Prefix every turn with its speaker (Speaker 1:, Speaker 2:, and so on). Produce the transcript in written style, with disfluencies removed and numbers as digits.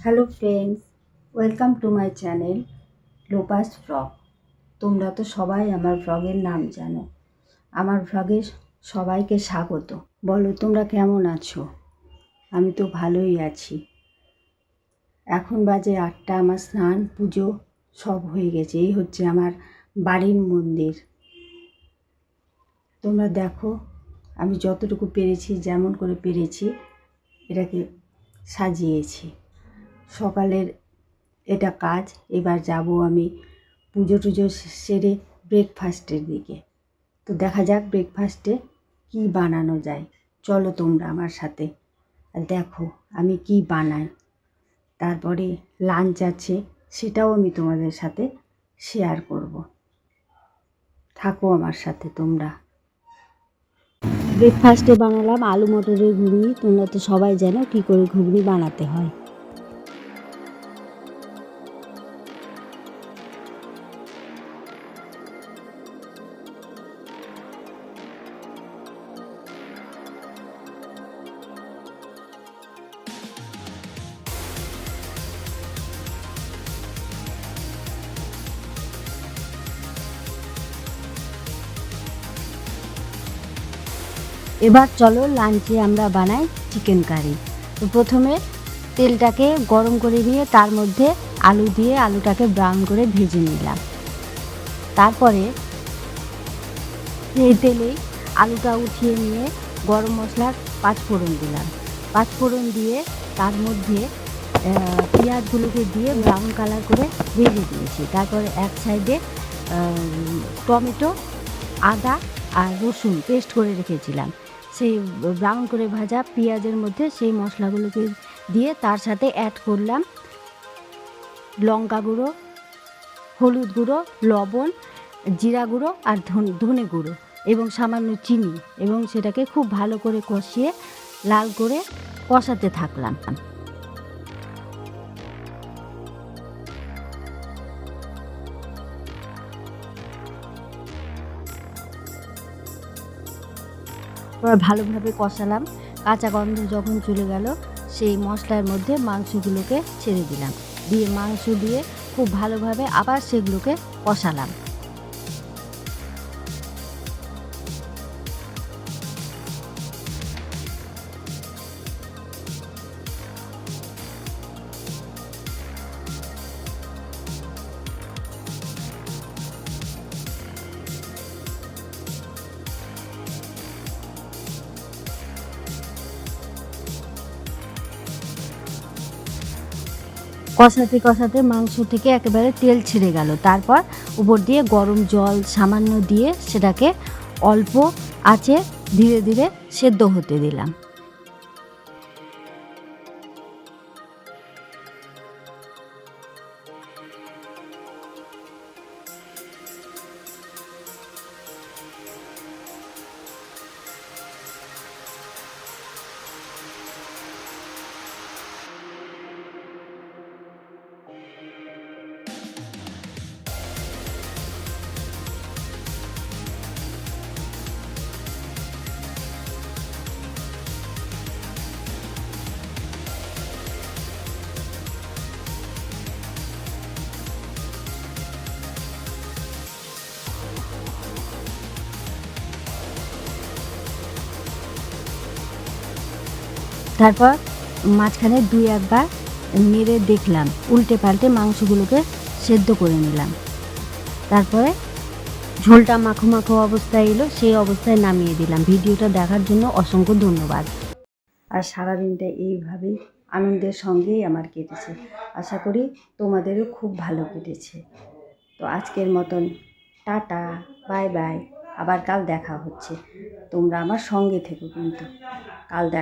Speaker 1: Hello friends, welcome to my channel Lopa's vlog. তোমরা তো সবাই আমার ভ্লগের নাম জানো। আমার ভ্লগে সবাইকে স্বাগত। বলো তোমরা কেমন আছো? আমি তো ভালোই আছি। এখন বাজে 8টা, আমার স্নান পুজো সব হয়ে গেছে। এই হচ্ছে আমার বাড়ির মন্দির। তোমরা দেখো, আমি যতটুকু পেরেছি, যেমন করে পেরেছি এটাকে সাজিয়েছি। সকালের এটা কাজ। এবার যাব আমি পুজো টুজো সেরে ব্রেকফাস্টের দিকে। তো দেখা যাক ব্রেকফাস্টে কী বানানো যায়। চলো তোমরা আমার সাথে আর দেখো আমি কি বানাই। তারপরে লাঞ্চ আছে, সেটাও আমি তোমাদের সাথে শেয়ার করব। থাকো আমার সাথে তোমরা। ব্রেকফাস্টে বানালাম আলু মটরের ঘুগনি। তোমরা তো সবাই জানো কী করে ঘুগনি বানাতে হয়। এবার চলো লাঞ্চে আমরা বানাই চিকেন কারি। তো প্রথমে তেলটাকে গরম করে নিয়ে তার মধ্যে আলু দিয়ে আলুটাকে ব্রাউন করে ভেজে নিলাম। তারপরে এই তেলেই আলুটা উঠিয়ে নিয়ে গরম মশলার 5 ফোড়ন দিলাম। 5 ফোড়ন দিয়ে তার মধ্যে পেঁয়াজগুলোকে দিয়ে ব্রাউন কালার করে ভেজে দিয়েছি। তারপরে এক সাইডে টমেটো, আদা আর রসুন পেস্ট করে রেখেছিলাম। সেই ব্রাউন করে ভাজা পেঁয়াজের মধ্যে সেই মশলাগুলোকে দিয়ে তার সাথে অ্যাড করলাম লঙ্কা গুঁড়ো, হলুদ গুঁড়ো, লবণ, জিরা গুঁড়ো আর ধনে গুঁড়ো এবং সামান্য চিনি, এবং সেটাকে খুব ভালো করে কষিয়ে লাল করে কষাতে থাকলাম। ভালোভাবে কষালাম। কাঁচা গন্ধ যখন চলে গেল, সেই মশলার মধ্যে মাংসগুলোকে ছেড়ে দিলাম। দিয়ে মাংস দিয়ে খুব ভালোভাবে আবার সেগুলোকে কষালাম। কষাতে কষাতে মাংস থেকে একেবারে তেল ছেড়ে গেল। তারপর উপর দিয়ে গরম জল সামান্য দিয়ে সেটাকে অল্প আঁচে ধীরে ধীরে সেদ্ধ হতে দিলাম। তারপর মাঝখানে 2-1 বার নেড়ে দেখলাম, উল্টে পাল্টে মাংসগুলোকে সেদ্ধ করে নিলাম। তারপরে ঝোলটা মাখো মাখো অবস্থায় এলো, সেই অবস্থায় নামিয়ে দিলাম। ভিডিওটা দেখার জন্য অসংখ্য ধন্যবাদ। আর সারাদিনটা এইভাবেই আনন্দের সঙ্গেই আমার কেটেছে। আশা করি তোমাদেরও খুব ভালো কেটেছে। তো আজকের মতন টাটা, বাই বাই। আবার কাল দেখা হচ্ছে। তোমরা আমার সঙ্গে থেকো কিন্তু। কাল দেখা